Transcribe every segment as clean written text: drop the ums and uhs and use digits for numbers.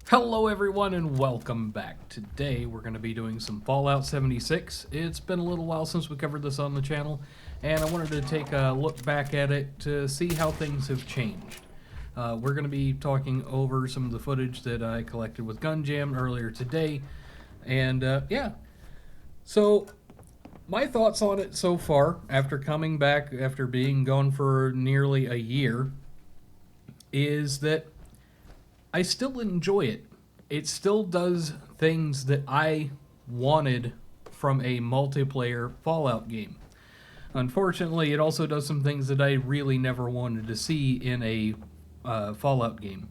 Hello everyone and welcome back. Today we're going to be doing some Fallout 76. It's been a little while since we covered this on the channel, and I wanted to take a look back at it to see how things have changed. We're going to be talking over some of the footage that I collected with Gun Jam earlier today, and yeah. So, my thoughts on it so far, after coming back after being gone for nearly a year, is that I still enjoy it. It still does things that I wanted from a multiplayer Fallout game. Unfortunately, it also does some things that I really never wanted to see in a Fallout game.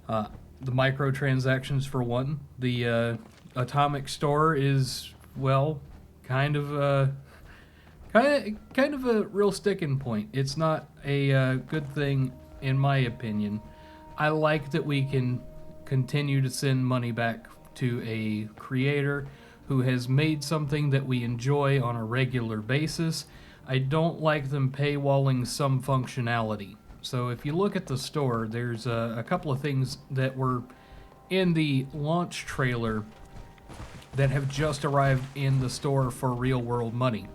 The microtransactions, for one. The atomic store is, well, kind of a real sticking point. It's not a good thing, in my opinion. I like that we can continue to send money back to a creator who has made something that we enjoy on a regular basis. I don't like them paywalling some functionality. So if you look at the store, there's a couple of things that were in the launch trailer that have just arrived in the store for real world money.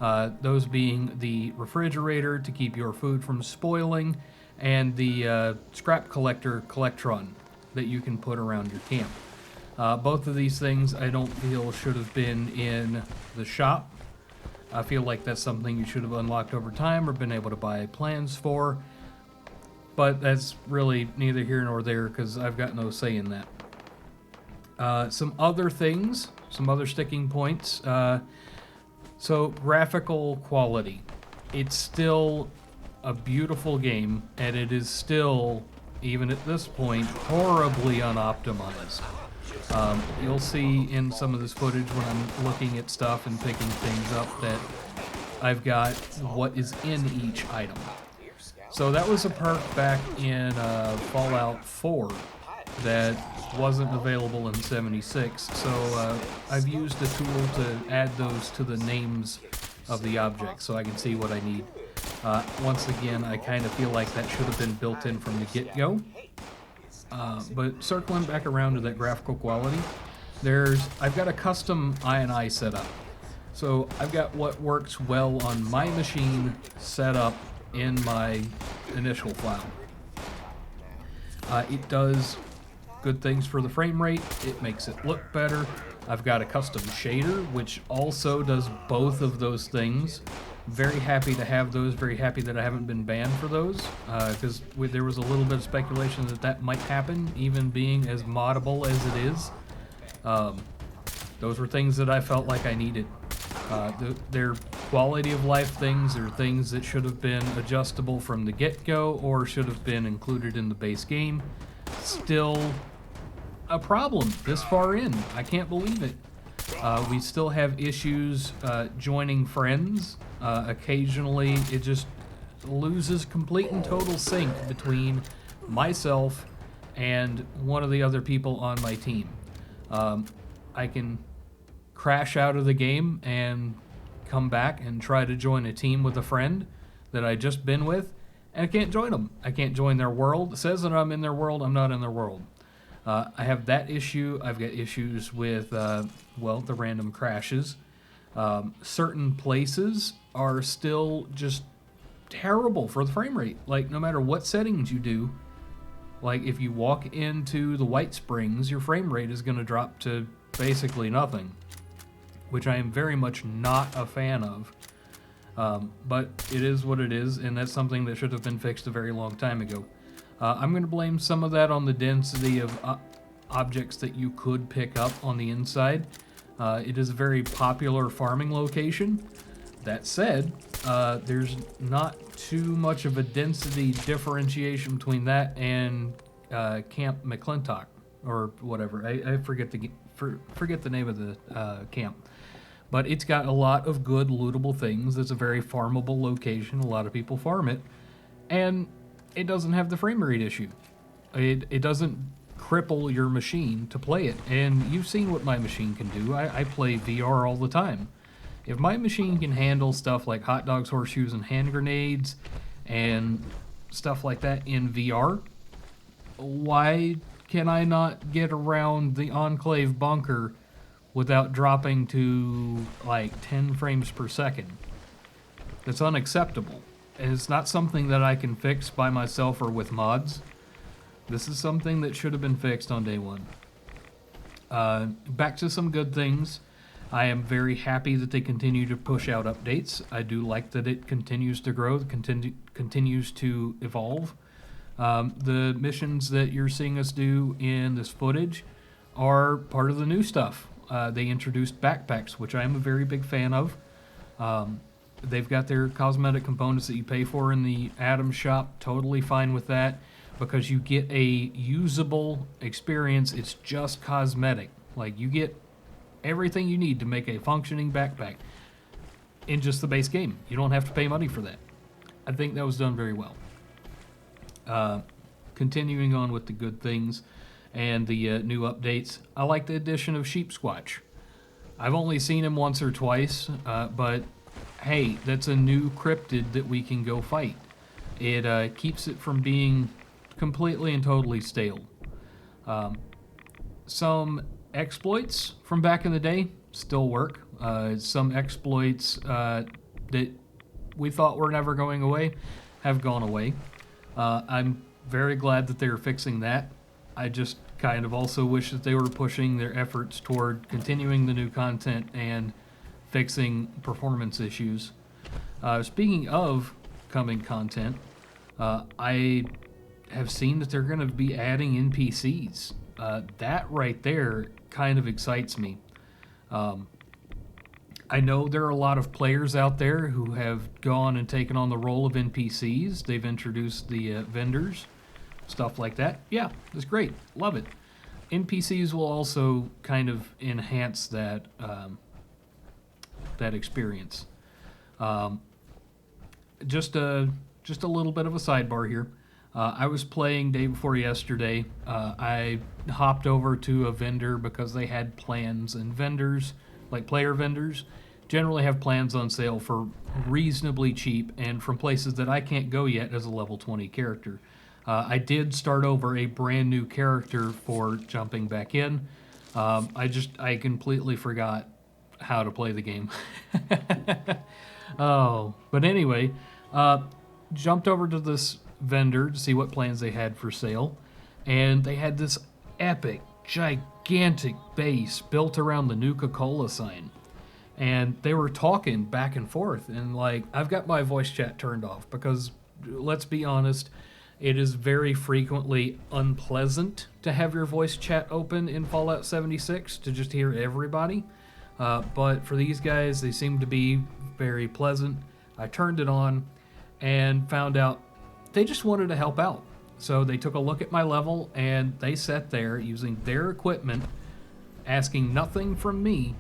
Those being the refrigerator to keep your food from spoiling, and the scrap collector Collectron that you can put around your camp. Both of these things I don't feel should have been in the shop. I feel like that's something you should have unlocked over time or been able to buy plans for, but that's really neither here nor there because I've got no say in that. Some other things, some other sticking points. So graphical quality. It's still a beautiful game, and it is still, even at this point, horribly unoptimized. You'll see in some of this footage when I'm looking at stuff and picking things up that I've got what is in each item. So that was a perk back in Fallout 4 that wasn't available in 76, so I've used a tool to add those to the names of the objects so I can see what I need. Once again, I kind of feel like that should have been built in from the get-go. But circling back around to that graphical quality, I've got a custom INI set up. So I've got what works well on my machine set up in my initial file. It does good things for the frame rate, it makes it look better. I've got a custom shader, which also does both of those things. Very happy to have those, very happy that I haven't been banned for those, because there was a little bit of speculation that might happen, even being as moddable as it is. Those were things that I felt like I needed. They're quality of life things, or things that should have been adjustable from the get-go, or should have been included in the base game. Still a problem this far in. I can't believe it. We still have issues joining friends. Occasionally it just loses complete and total sync between myself and one of the other people on my team. I can crash out of the game and come back and try to join a team with a friend that I just been with, and I can't join them. I can't join their world. It says that I'm in their world. I'm not in their world. I have that issue. I've got issues with, the random crashes. Certain places are still just terrible for the frame rate. Like, no matter what settings you do, like, if you walk into the White Springs, your frame rate is going to drop to basically nothing, which I am very much not a fan of. But it is what it is, and that's something that should have been fixed a very long time ago. I'm going to blame some of that on the density of objects that you could pick up on the inside. It is a very popular farming location. That said, there's not too much of a density differentiation between that and Camp McClintock, or whatever. I forget the name of the camp. But it's got a lot of good lootable things. It's a very farmable location. A lot of people farm it. And it doesn't have the frame rate issue. It doesn't cripple your machine to play it. And you've seen what my machine can do. I play VR all the time. If my machine can handle stuff like hot dogs, horseshoes, and hand grenades, and stuff like that in VR, why can I not get around the Enclave bunker without dropping to like 10 frames per second? That's unacceptable. And it's not something that I can fix by myself or with mods. This is something that should have been fixed on day one. Back to some good things. I am very happy that they continue to push out updates. I do like that it continues to grow, continues to evolve. The missions that you're seeing us do in this footage are part of the new stuff. They introduced backpacks, which I am a very big fan of. They've got their cosmetic components that you pay for in the Atom shop. Totally fine with that because you get a usable experience. It's just cosmetic. Like, you get everything you need to make a functioning backpack in just the base game. You don't have to pay money for that. I think that was done very well. Continuing on with the good things and the new updates, I like the addition of Sheepsquatch. I've only seen him once or twice, but hey, that's a new cryptid that we can go fight. It keeps it from being completely and totally stale. Some exploits from back in the day still work. Some exploits that we thought were never going away have gone away. I'm very glad that they're fixing that. I just kind of also wish that they were pushing their efforts toward continuing the new content and fixing performance issues. Speaking of coming content, I have seen that they're going to be adding NPCs. That right there kind of excites me. I know there are a lot of players out there who have gone and taken on the role of NPCs. They've introduced the vendors, stuff like that. Yeah, that's great. Love it. NPCs will also kind of enhance that that experience. Just a little bit of a sidebar here. I was playing day before yesterday. I hopped over to a vendor because they had plans, and vendors, like player vendors, generally have plans on sale for reasonably cheap and from places that I can't go yet as a level 20 character. I did start over a brand new character for jumping back in. I completely forgot how to play the game. Oh, but anyway, jumped over to this vendor to see what plans they had for sale, and they had this epic, gigantic base built around the Nuka-Cola sign. And they were talking back and forth, and like, I've got my voice chat turned off because, let's be honest, it is very frequently unpleasant to have your voice chat open in Fallout 76 to just hear everybody. But for these guys, they seem to be very pleasant. I turned it on and found out they just wanted to help out. So they took a look at my level and they sat there using their equipment, asking nothing from me,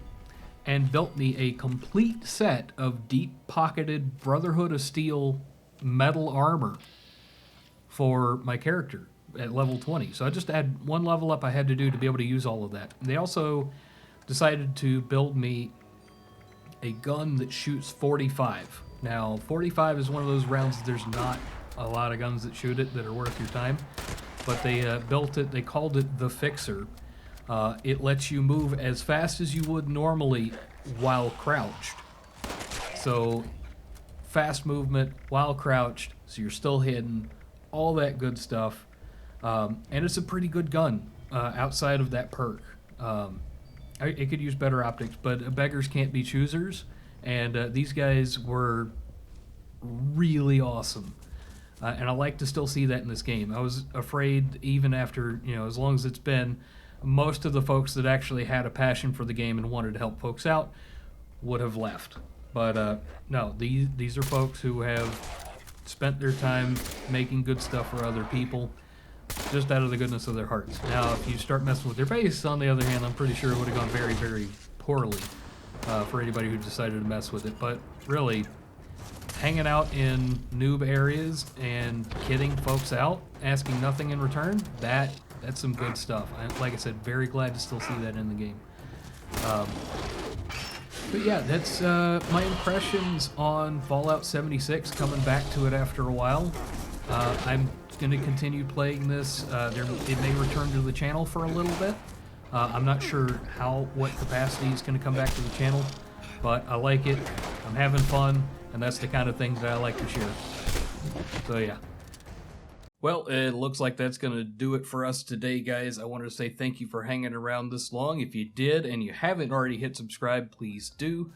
and built me a complete set of deep-pocketed Brotherhood of Steel metal armor for my character at level 20. So I just had one level up I had to do to be able to use all of that. They also decided to build me a gun that shoots 45. Now, 45 is one of those rounds that there's not a lot of guns that shoot it that are worth your time, but they built it, they called it the Fixer. It lets you move as fast as you would normally while crouched. So, fast movement while crouched, so you're still hidden, all that good stuff. And it's a pretty good gun outside of that perk. It could use better optics, but beggars can't be choosers, and these guys were really awesome. And I like to still see that in this game. I was afraid, even after, as long as it's been, most of the folks that actually had a passion for the game and wanted to help folks out would have left. But no, these are folks who have spent their time making good stuff for other people, just out of the goodness of their hearts. Now, if you start messing with their base, on the other hand, I'm pretty sure it would have gone very, very poorly for anybody who decided to mess with it. But really, hanging out in noob areas and kidding folks out, asking nothing in return, that's some good stuff. Like I said, very glad to still see that in the game. But yeah, that's my impressions on Fallout 76, coming back to it after a while. I'm going to continue playing this. It may return to the channel for a little bit. I'm not sure what capacity is going to come back to the channel, but I like it. I'm having fun, and that's the kind of things that I like to share. So yeah. Well, it looks like that's going to do it for us today, guys. I wanted to say thank you for hanging around this long. If you did and you haven't already hit subscribe, please do.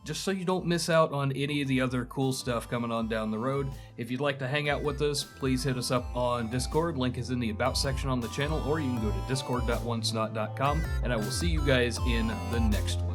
Just so you don't miss out on any of the other cool stuff coming on down the road. If you'd like to hang out with us, please hit us up on Discord. Link is in the About section on the channel, or you can go to discord.wonsnot.com, and I will see you guys in the next one.